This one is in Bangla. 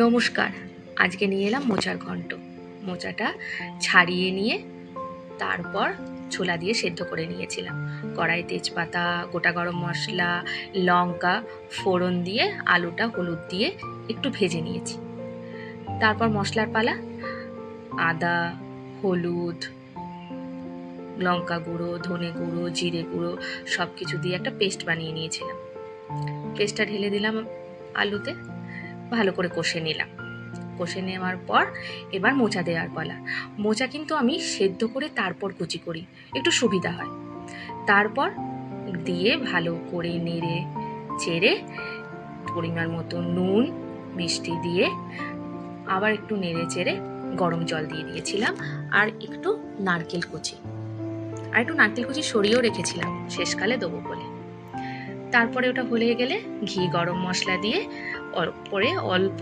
নমস্কার। আজকে নিয়ে এলাম মোচার ঘন্ট। মোচাটা ছাড়িয়ে নিয়ে তারপর ছোলা দিয়ে সেদ্ধ করে নিয়েছিলাম। কড়াই তেজপাতা, গোটা গরম মশলা, লঙ্কা ফোড়ন দিয়ে আলুটা হলুদ দিয়ে একটু ভেজে নিয়েছি। তারপর মশলার পালা, আদা, হলুদ, লঙ্কা গুঁড়ো, ধনে গুঁড়ো, জিরে গুঁড়ো সব কিছু দিয়ে একটা পেস্ট বানিয়ে নিয়েছিলাম। পেস্টটা ঢেলে দিলাম আলুতে, ভালো করে কষে নিলাম। কষে নেওয়ার পর এবার মোচা দেওয়ার পালা। মোচা কিন্তু আমি সেদ্ধ করে তারপর কুচি করি, একটু সুবিধা হয়। তারপর দিয়ে ভালো করে নেড়ে চেড়ে পরিমাণ মতো নুন মিষ্টি দিয়ে আবার একটু নেড়ে চেড়ে গরম জল দিয়ে দিয়েছিলাম, আর একটু নারকেল কুচি সরিয়েও রেখেছিলাম, শেষকালে দেবো বলে। তারপরে ওটা হয়ে গেলে ঘি গরম মশলা দিয়ে অল্প